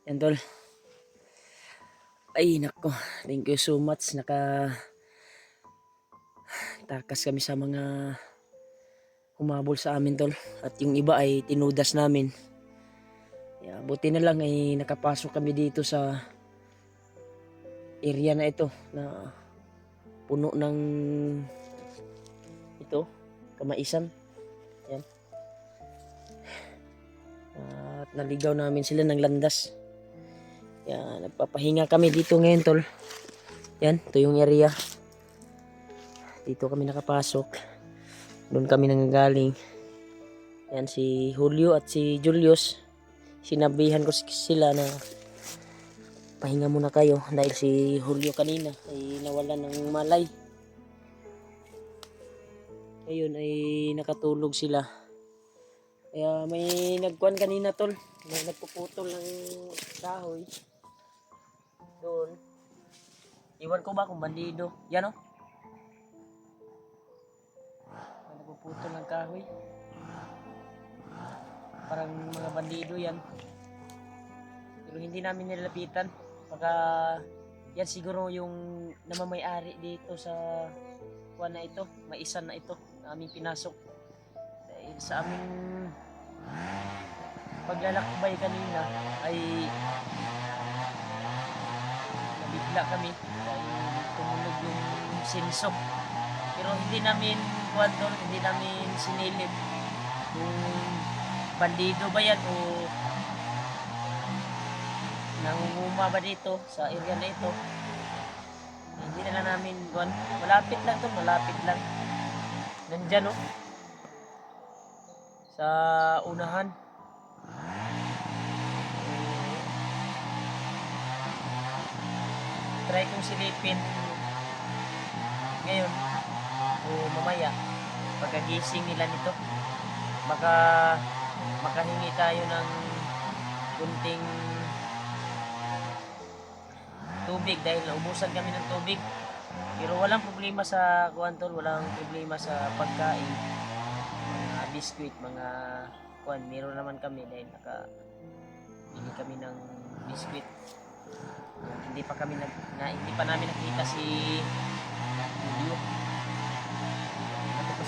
Yan tol. Ay nako, thank you so much. Takas kami sa mga humabol sa amin tol. At yung iba ay tinudas namin. Buti na lang ay nakapasok kami dito sa area na ito na puno ng ito, kamaisan. Yan. At naligaw namin sila ng landas. Nagpapahinga kami dito ngayon tol. Yan, ito yung area. Dito kami nakapasok. Doon kami nanggagaling. Yan si Julio at si Julius. Sinabihan ko sila na pahinga muna kayo dahil si Julio kanina ay nawalan ng malay. Ngayon ay nakatulog sila. Kaya may nagkuhan kanina tol. May nagpuputol ng kahoy. Doon. Iwan ko ba kung bandido? Yan o. May nagpuputol ng kahoy. Parang mga bandido yan. Pero hindi namin nilapitan. Baka yan siguro yung namamay-ari dito sa kuha na ito. Maisan na ito na aming pinasok. Dahil sa aming paglalakbay kanina ay nabigla kami dahil tumunog yung sinso. Pero hindi namin hindi namin sinilip kung bandido ba yan o nangunguma ba dito sa area na ito. Hindi na lang namin malapit lang to, malapit lang. Nandyan o. Sa unahan. Try kong silipin ngayon o mamaya pagkagising nila nito. Baka makahingi tayo ng kunting tubig dahil naubusan kami ng tubig. Pero walang problema sa kuwantol, walang problema sa pagkain. Mga biskuit, mga kuwan, meron naman kami dahil nakabili kami ng biskuit. Hindi pa namin nakita si Julio.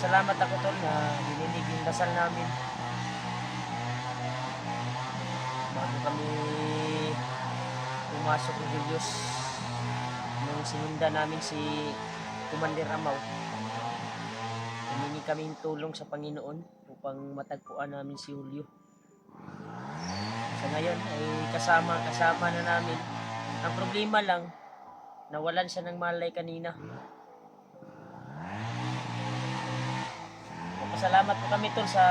Salamat ako tol na dininig yung dasal namin bago kami pumasok ng Julius nung sinunda namin si Commander Amaw. Humingi kaming tulong sa Panginoon upang matagpuan namin si Julio. Sa ngayon ay kasama na namin. Ang problema lang, nawalan siya ng malay kanina. Salamat po kami tol sa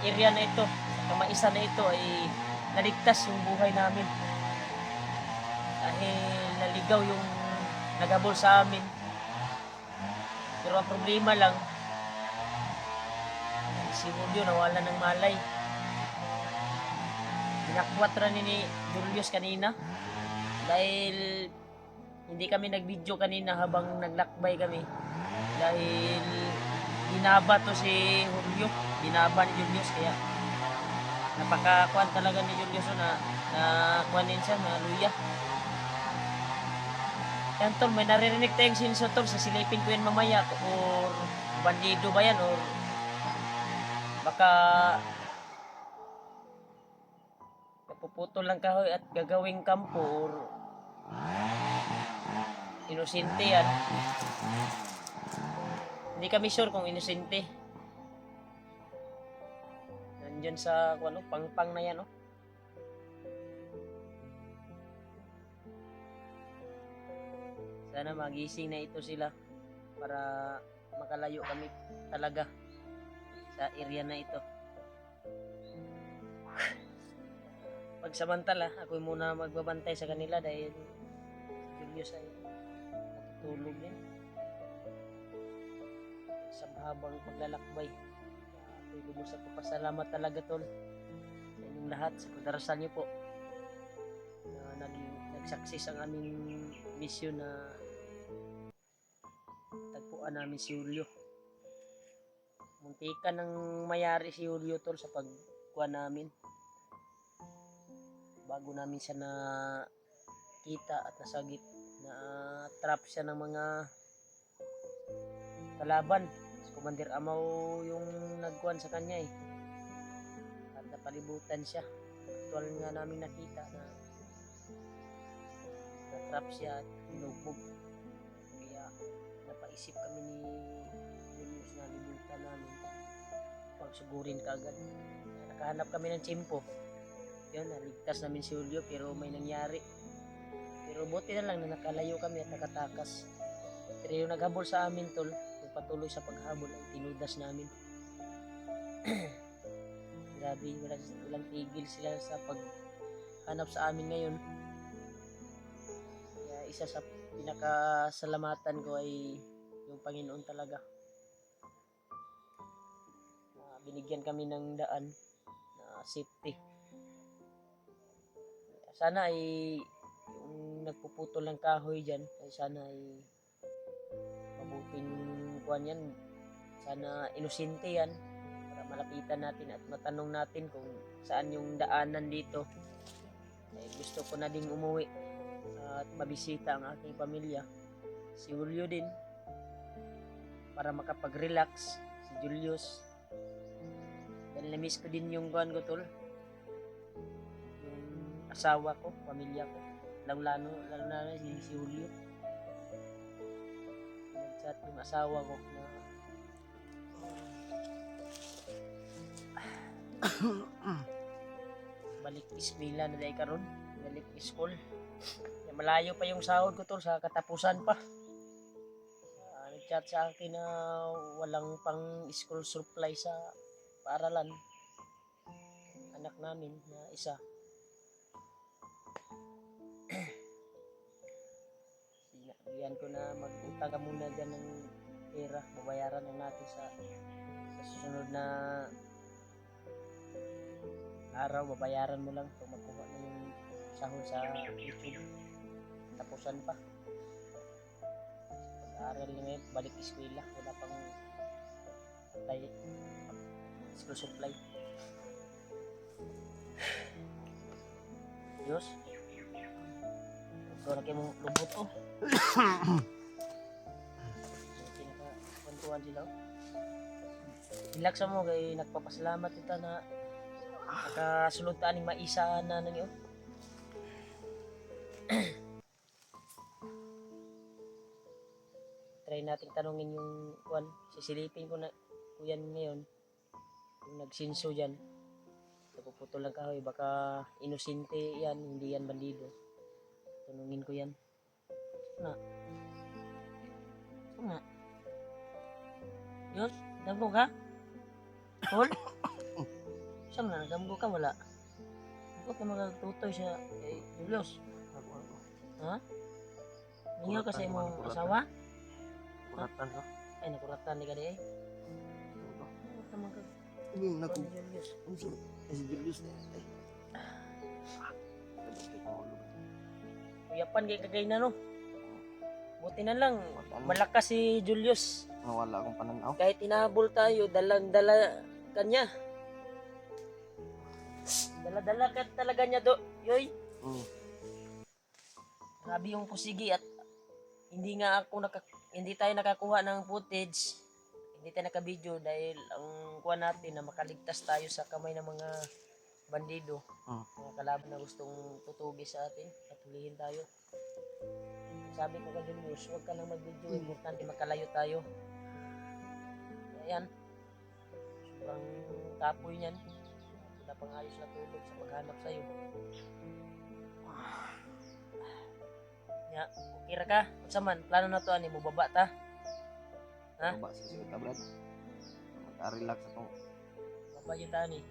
area na ito, sa kamaisan na ito ay naligtas yung buhay namin. Dahil naligaw yung naghabol sa amin. Pero ang problema lang, si Julio nawalan ng malay. Binakwatra ni Julius kanina dahil hindi kami nag-video kanina habang naglakbay kami. Dahil binaba to si Julio, binaba ni Julius, kaya napakakuan talaga ni Julius na kuanin siya, na luya. Yan tol, may naririnig tayong sinso tol, sa silipin ko yan mamaya or bandido ba yan or baka napuputol lang kahoy at gagawing kampo or inosente yan. Hindi kami sure kung inosente. Nandyan sa pangpang na yan, Sana magising na ito sila para makalayo kami talaga sa area na ito. Pagsamantala, ako muna magbabantay sa kanila dahil Julius ay natutulog din. Sa mahabang paglalakbay. Ako'y lubos at papasalamat talaga tol sa inyong lahat sa pagdarasal niyo po na nag-success ang aming mission na tagpuan namin si Julio. muntikan ng mayari si Julio tol sa pagkuha namin. Bago namin siya na kita at nasagip na trap siya ng mga kalaban. Si Commander Amaw yung nagkuhan sa kanya eh. At napalibutan siya. Actual nga namin nakita na na-trap siya at binugbog. Kaya napaisip kami ni Julius na libutan namin. Pagsugurin kaagad. Nakahanap kami ng tsimpo. Yun, naligtas namin si Julio pero may nangyari. Pero buti na lang na nakalayo kami at nakatakas. Pero yung naghabol sa amin tol, yung patuloy sa paghabol ay tinudas namin. Grabe, walang tigil sila sa paghanap sa amin ngayon. Kaya isa sa pinakasalamatan ko ay yung Panginoon talaga. Binigyan kami ng daan na safety. Sana ay yung nagpuputol ng kahoy dyan ay sana ay mabuting kuhan yan. Sana inosente yan para malapitan natin at matanong natin kung saan yung daanan dito. Gusto ko na ding umuwi at mabisita ang aking pamilya. Si Julio din para makapag-relax. Si Julius. Dahil na-miss ko din yung kuhan ko tol. Asawa ko, pamilya ko, lalo na si Julio. Nag-chat yung asawa ko na balik eskwela na dahil karon, balik school. Malayo pa yung sahod ko tol sa katapusan pa. Nag-chat sa akin na walang pang school supply sa paaralan. Anak namin na isa. Sinabihan ko na mag-utang ka muna dyan ng pera, babayaran lang natin sa susunod na araw, babayaran mo lang kung magkuha na yung sahod sa YouTube. Tapusan pa. Pag-aaral na ngayon, balik eskwela, wala pang school supply. Diyos. Ito na kayo mong lubot oh. Pinaka-kwentuhan sila oh. Ilaksa mo kay nagpapasalamat ito na nakasulod taan ng maisa na nang yun. Try nating tanungin yung kuwan. Sisilipin ko na kuyan ngayon. Yung nagsinso dyan. Napuputol lang kahoy. Baka inosente yan. Hindi yan bandido. Tanungin ko yan. Na. Na. Yun. Damgo ka? Paul? Saan na? Damgo ka? Wala. Huwag ka magtutoy siya. Eh, Julius. Ha? Ninyo ka sa imong asawa? Kuratan ka? Ay, nakuratan ni ka di eh. Huwag ka mag... Naku. Julius. Si Julius. Kuyapan kay kagay na no. Buti na lang. Malakas si Julius. Nawala akong pananaw. Kahit inahabol tayo, dalang-dala kanya. Dala-dala ka talaga niya do. Yoy. Grabe yung pusigi at hindi tayo nakakuha ng footage. Hindi tayo naka-video dahil ang kuha natin na makaligtas tayo sa kamay ng mga bandido. Mga kalaban na gustong tutugi sa atin at hulihin tayo. Sabi ko kay Julius, huwag ka nang mag-video. Importante makalayo tayo. Ayan. Sobrang tapoy niyan. Wala pang ayos na tulog sa paghanap sa'yo. Ya, okay ra ka? Unsa man plano na to ani mo baba ta? Ha? Baba sa sigot ka, Brad. Magka-relax atong Baba yun ta ni.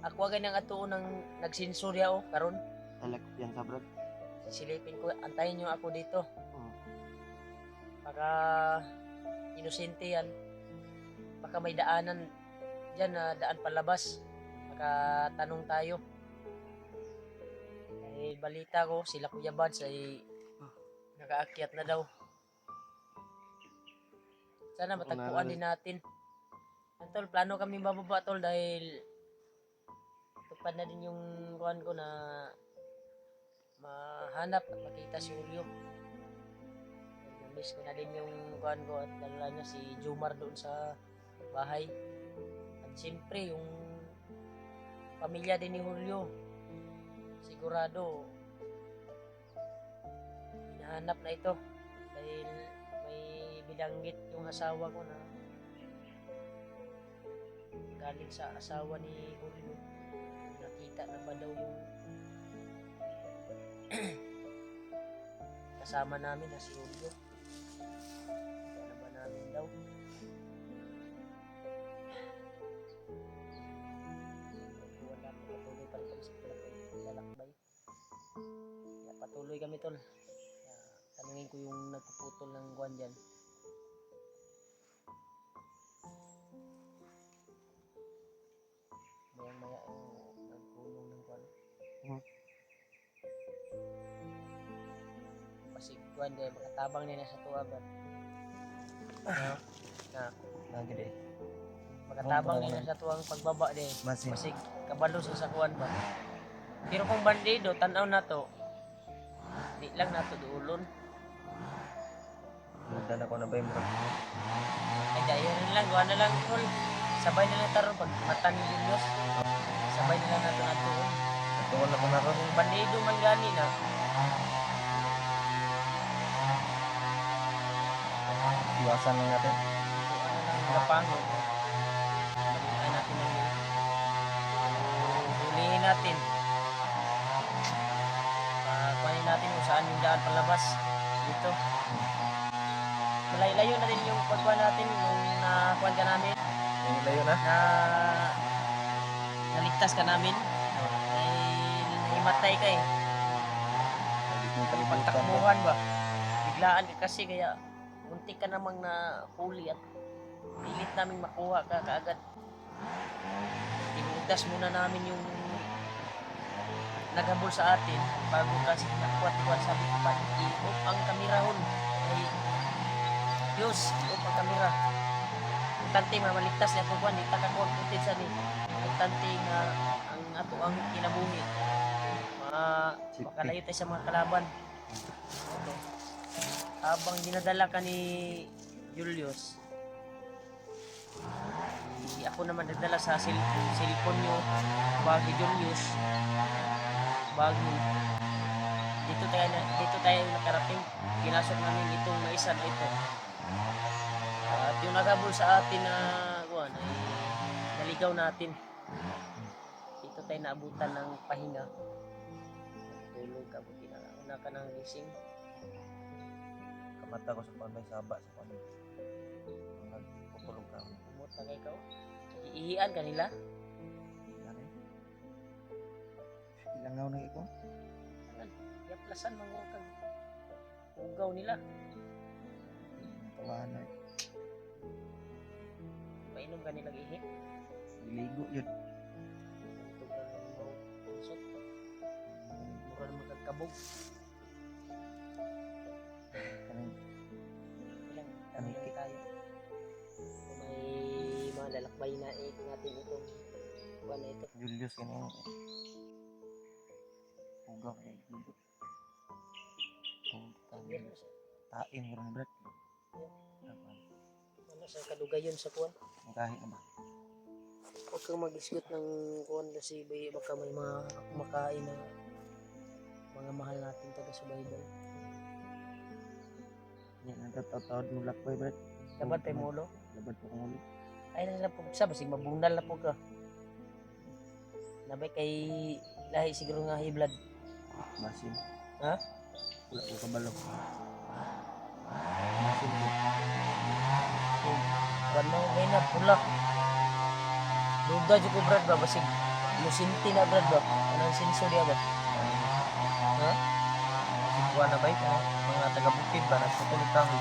Ako agad nang atuon ng nagsinsurya o karon. elect yan sa Brad. Sisilipin ko, antayin niyo ako dito. Baka inosente yan. Baka may daanan diyan na daan palabas. Baka tanong tayo. Eh balita ko sila Kuya Bads ay nakaakyat na daw. Sana matagpuan din natin. Tol, plano kami bababa tol dahil tupad na din yung kuhan ko na mahanap at makita si Julio. Namiss ko na din yung kuhan ko at lalo na si Jomar doon sa bahay. At siyempre yung pamilya din ni Julio. Sigurado hinahanap na ito dahil may bilanggit yung asawa ko na galing sa asawa ni Julio. Nakita na ba daw yung kasama namin na si Julio? Nakita na ba namin daw? Wala pa, patuloy pa rin kami sa lalakbay. Kaya patuloy kami tol. Kaya tanungin ko yung nagpuputol ng guwan dyan. Mayang-maya nagkulong ng kuwan. Kasi kuwan dahil makatabang nila sa tuwa ba? Nagde. Makatabang nila sa tuwang pagbaba din. Basin. Kasi kabalo sa kuwan ba? Pero kung bandido, tanaw na to, di lang nato duulon. Mudan ako na ba yung bro? Ay dahil rin lang, gawa na lang tol. Sabay na lang taro pag mata ni Julius. Sabay na lang nato natuon. Natuwan ako na ron. Kung bandido man gani na, Iwasan lang natin. ano lang lapangon. Balikan natin ang hulihin natin. Pakuhanin natin kung saan yung daan palabas dito. Malayo na din yung pagkuha natin nung nakuha ka namin. Yung layo na? Na naligtas ka namin. Dahil nahimatay ka eh. Pagtakmuhan ba? Biglaan ka kasi kaya munti ka namang na huli at pilit namin makuha ka kaagad. Tinugdas muna namin yung naghabol sa atin bago kasi nakuha sabi ko pa i-off ang kamerahon ay Diyos i-off ang kamera tante mamaligtas niya kung di takakontentin sa ni ang tante nga ang ato ang kinabuhi makalayo tayo sa mga kalaban. Okay. Habang dinadala ka ni Julius ako naman nagdala sa cellphone nyo bagi Julius bago dito tayo nakarating pinasok namin itong maisa na ito at yung naghabol sa atin na kuwan ay naligaw natin dito tayo naabutan ng pahinga tulog ka buti na una ka ng gising Kamata ko sa panay saba sa panay. Nagpupulog ka. umot na kayo iihian ka nila Ilang ngaw na iko? yaplasan mga kag ugaw nila Tawahan na. painom ka nilang ihi Iligo yun. mura na magkagkabog Kanang ilang kami lang tayo kung may mga lalakbay na natin itong buwan na ito Julius kanang ugaw kay Julius. Tain mo rin brad. ano sa kadugayon sa kuwan Ang kahit na ba? huwag kang mag-isgot ng kuwan kasi baka may mga makain na mga mahal natin taga sa Bible Yan ang tatawad mo lakbay brad. dapat tayo mulo Labad po kong ulo. ay nasa po sa basig mabunal na po ka nabay kay lahi siguro nga high blood Basin. ha? Wala ko kabalo. Basin ko. Wala may na pula. Duda jud ko brad ba basig lusinti na brad ba? Anong senso dia ba? Ha? Kuha na ba ito? Mga taga-bukid ba? Nagputulog kami.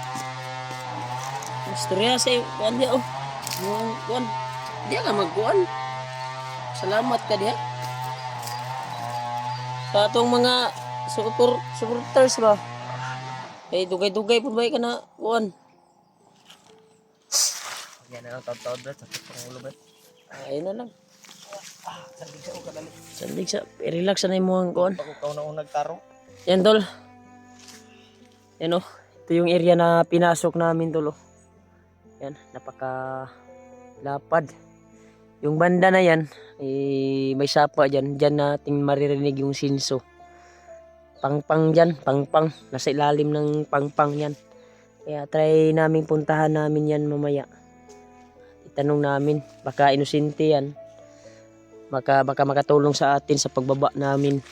Istorya sa kuan dia oh. Yung kuan. Dia ka magkuan. Salamat ka dia. Sa atong mga supporters ba? Eh dugay-dugay pud ba ka na kuan? Yan na lang taon-taon Brad. Sakit pang ulo Brad. Ayun na lang. Sandig sa uka dali. Sandig sa, relax na mo ang kuan. Pag ikaw na unang taro. Yan tol. Yan oh. Ito yung area na pinasok namin tol oh. Yan, napaka lapad. Yung banda na yan, may sapa dyan. Dyan natin maririnig yung sinso. Pangpang dyan, pangpang. Nasa ilalim ng pangpang yan. Kaya try namin puntahan namin yan mamaya. Itanong namin, baka inosente yan. Baka makatulong sa atin sa pagbaba namin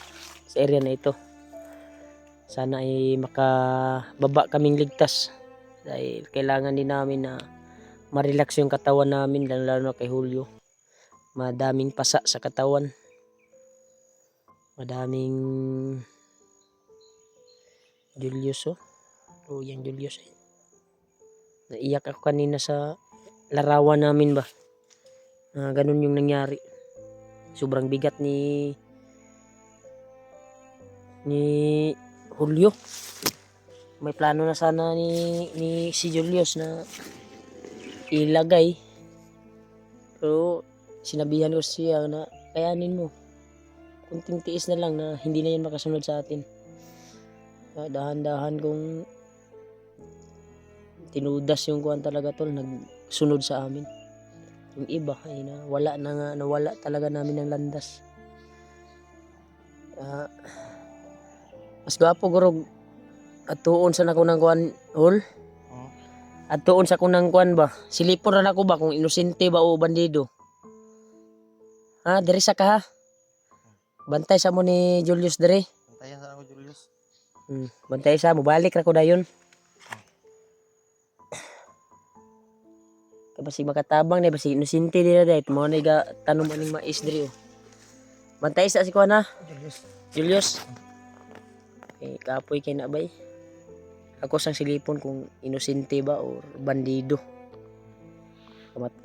sa area na ito. Sana ay makababa kaming ligtas. Dahil kailangan din namin na ma-relax yung katawan namin, lalo na kay Julio. Madaming pasa sa katawan. Madaming Julius oh. Oh, yung Julius eh. Naiyak ako kanina sa larawan namin ba. Ganun yung nangyari. Sobrang bigat ni Julio. May plano na sana ni si Julius na ilagay. Pero sinabihan ko siya na kayanin mo. Kunting tiis na lang na hindi na yan makasunod sa atin. Dahan-dahan kung tinudas yung kuwan talaga tol, nagsunod sa amin. Yung iba ay nawala talaga namin ng landas. Mas gwapo gurog at tuon sa nako ng kuwan hol. At tuon sa kunang kuwan ba, silipon na ako ba kung inosente ba o bandido. Diri sa ka ha. Bantay sa mo ni Julius diri. Bantayan sa ako Julius. Bantay sa mo, balik ra ko dayon. Kaya basi makatabang na, basi inosente dira dahit mo na iga tanom aning mais diri oh. Bantay sa si kuwan ha. Julius. Kapoy kay na bay. Ako sang silipon kung inosente ba o bandido.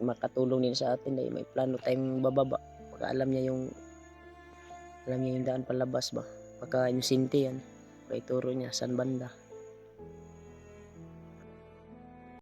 Makatulong din sa atin dahil may plano tayong bababa. Baka alam niya yung daan palabas ba. Baka inosente yan. Baka ituro niya saan banda.